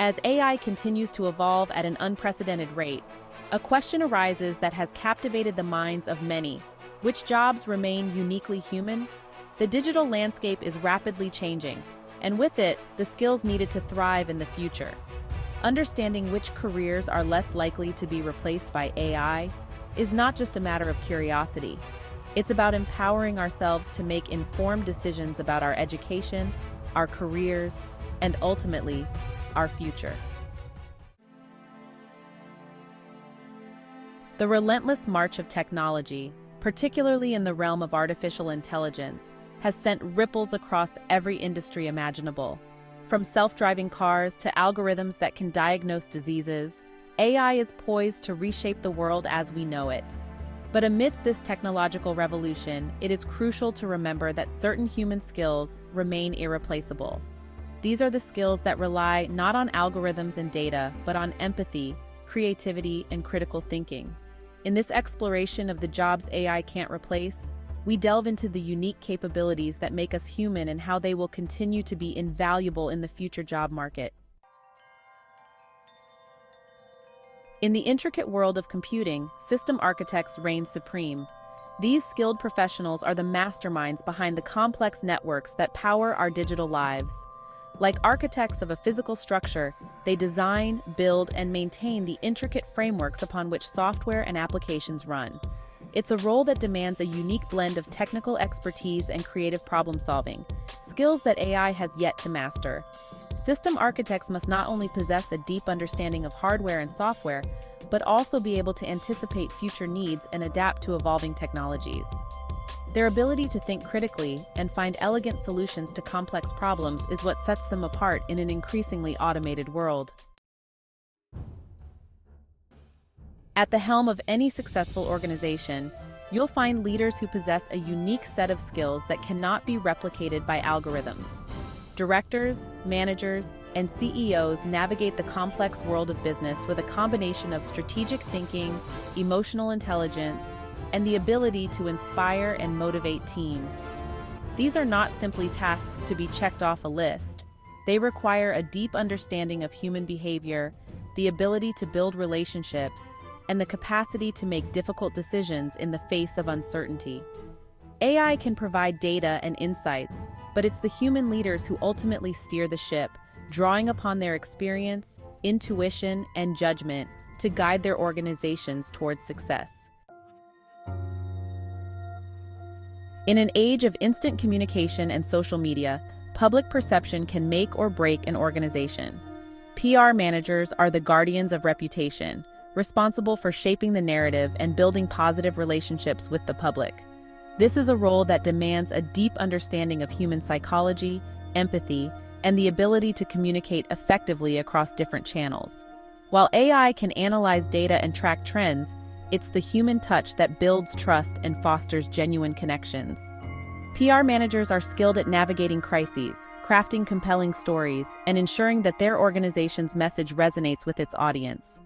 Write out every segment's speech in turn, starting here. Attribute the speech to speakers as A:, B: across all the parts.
A: As AI continues to evolve at an unprecedented rate, a question arises that has captivated the minds of many. Which jobs remain uniquely human? The digital landscape is rapidly changing, and with it, the skills needed to thrive in the future. Understanding which careers are less likely to be replaced by AI is not just a matter of curiosity. It's about empowering ourselves to make informed decisions about our education, our careers, and ultimately, our future. The relentless march of technology, particularly in the realm of artificial intelligence, has sent ripples across every industry imaginable. From self-driving cars to algorithms that can diagnose diseases, AI is poised to reshape the world as we know it. But amidst this technological revolution, it is crucial to remember that certain human skills remain irreplaceable. These are the skills that rely not on algorithms and data, but on empathy, creativity, and critical thinking. In this exploration of the jobs AI can't replace, we delve into the unique capabilities that make us human and how they will continue to be invaluable in the future job market. In the intricate world of computing, system architects reign supreme. These skilled professionals are the masterminds behind the complex networks that power our digital lives. Like architects of a physical structure, they design, build, and maintain the intricate frameworks upon which software and applications run. It's a role that demands a unique blend of technical expertise and creative problem-solving, skills that AI has yet to master. System architects must not only possess a deep understanding of hardware and software, but also be able to anticipate future needs and adapt to evolving technologies. Their ability to think critically and find elegant solutions to complex problems is what sets them apart in an increasingly automated world. At the helm of any successful organization, you'll find leaders who possess a unique set of skills that cannot be replicated by algorithms. Directors, managers, and CEOs navigate the complex world of business with a combination of strategic thinking, emotional intelligence, and the ability to inspire and motivate teams. These are not simply tasks to be checked off a list. They require a deep understanding of human behavior, the ability to build relationships, and the capacity to make difficult decisions in the face of uncertainty. AI can provide data and insights, but it's the human leaders who ultimately steer the ship, drawing upon their experience, intuition, and judgment to guide their organizations towards success. In an age of instant communication and social media, public perception can make or break an organization. PR managers are the guardians of reputation, responsible for shaping the narrative and building positive relationships with the public. This is a role that demands a deep understanding of human psychology, empathy, and the ability to communicate effectively across different channels. While AI can analyze data and track trends, it's the human touch that builds trust and fosters genuine connections. PR managers are skilled at navigating crises, crafting compelling stories, and ensuring that their organization's message resonates with its audience.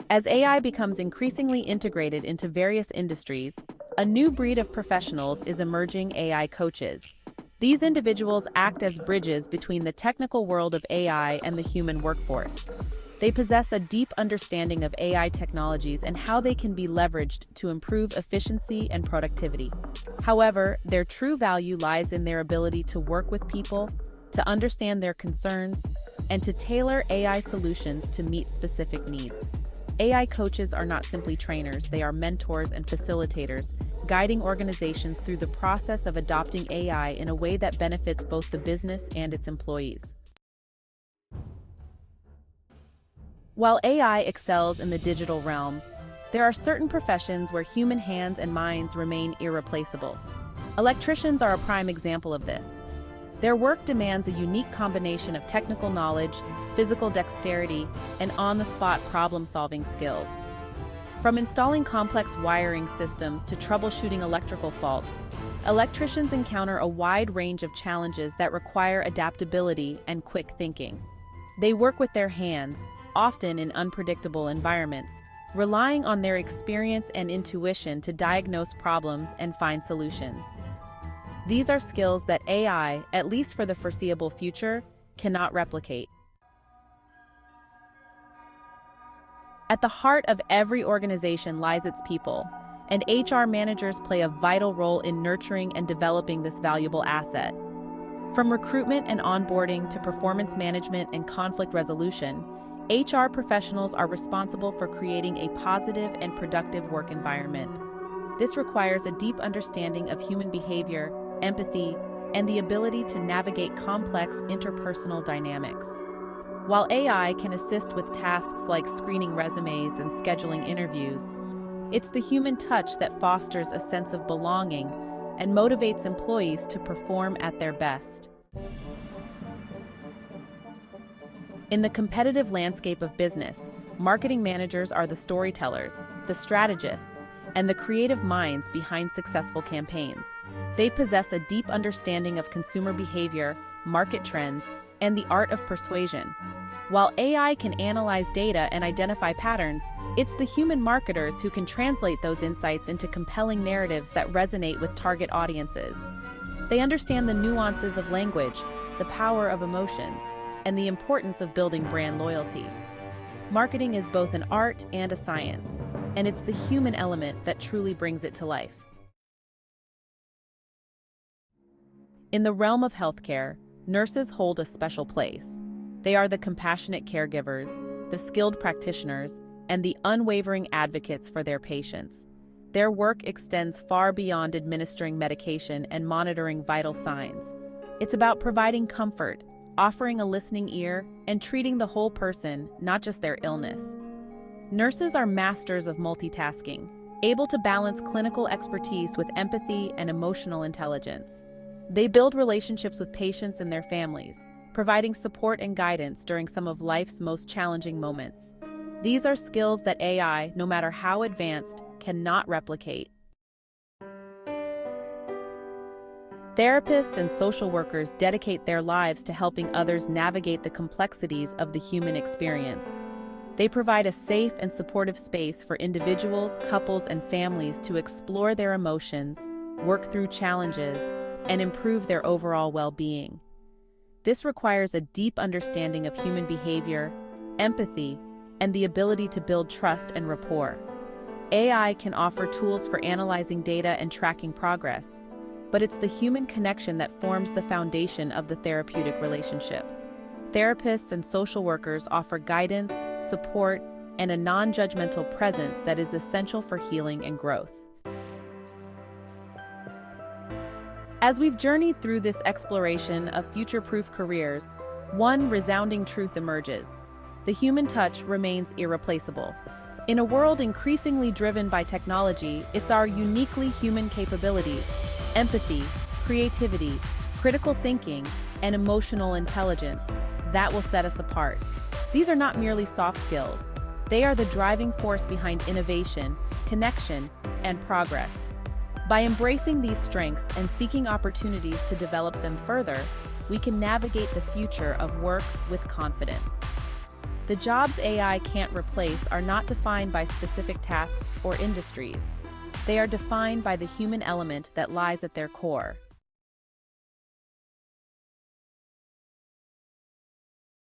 A: As AI becomes increasingly integrated into various industries, a new breed of professionals is emerging: AI coaches. These individuals act as bridges between the technical world of AI and the human workforce. They possess a deep understanding of AI technologies and how they can be leveraged to improve efficiency and productivity. However, their true value lies in their ability to work with people, to understand their concerns, and to tailor AI solutions to meet specific needs. AI coaches are not simply trainers, they are mentors and facilitators, guiding organizations through the process of adopting AI in a way that benefits both the business and its employees. While AI excels in the digital realm, there are certain professions where human hands and minds remain irreplaceable. Electricians are a prime example of this. Their work demands a unique combination of technical knowledge, physical dexterity, and on-the-spot problem-solving skills. From installing complex wiring systems to troubleshooting electrical faults, electricians encounter a wide range of challenges that require adaptability and quick thinking. They work with their hands, often in unpredictable environments, relying on their experience and intuition to diagnose problems and find solutions. These are skills that AI, at least for the foreseeable future, cannot replicate. At the heart of every organization lies its people, and HR managers play a vital role in nurturing and developing this valuable asset. From recruitment and onboarding to performance management and conflict resolution, HR professionals are responsible for creating a positive and productive work environment. This requires a deep understanding of human behavior, empathy, and the ability to navigate complex interpersonal dynamics. While AI can assist with tasks like screening resumes and scheduling interviews, it's the human touch that fosters a sense of belonging and motivates employees to perform at their best. In the competitive landscape of business, marketing managers are the storytellers, the strategists, and the creative minds behind successful campaigns. They possess a deep understanding of consumer behavior, market trends, and the art of persuasion. While AI can analyze data and identify patterns, it's the human marketers who can translate those insights into compelling narratives that resonate with target audiences. They understand the nuances of language, the power of emotions, and the importance of building brand loyalty. Marketing is both an art and a science, and it's the human element that truly brings it to life. In the realm of healthcare, nurses hold a special place. They are the compassionate caregivers, the skilled practitioners, and the unwavering advocates for their patients. Their work extends far beyond administering medication and monitoring vital signs. It's about providing comfort, offering a listening ear, and treating the whole person, not just their illness. Nurses are masters of multitasking, able to balance clinical expertise with empathy and emotional intelligence. They build relationships with patients and their families, providing support and guidance during some of life's most challenging moments. These are skills that AI, no matter how advanced, cannot replicate. Therapists and social workers dedicate their lives to helping others navigate the complexities of the human experience. They provide a safe and supportive space for individuals, couples, and families to explore their emotions, work through challenges, and improve their overall well-being. This requires a deep understanding of human behavior, empathy, and the ability to build trust and rapport. AI can offer tools for analyzing data and tracking progress, but it's the human connection that forms the foundation of the therapeutic relationship. Therapists and social workers offer guidance, support, and a non-judgmental presence that is essential for healing and growth. As we've journeyed through this exploration of future-proof careers, one resounding truth emerges: the human touch remains irreplaceable. In a world increasingly driven by technology, it's our uniquely human capabilities, empathy, creativity, critical thinking, and emotional intelligence that will set us apart. These are not merely soft skills. They are the driving force behind innovation, connection, and progress. By embracing these strengths and seeking opportunities to develop them further, we can navigate the future of work with confidence. The jobs AI can't replace are not defined by specific tasks or industries. They are defined by the human element that lies at their core.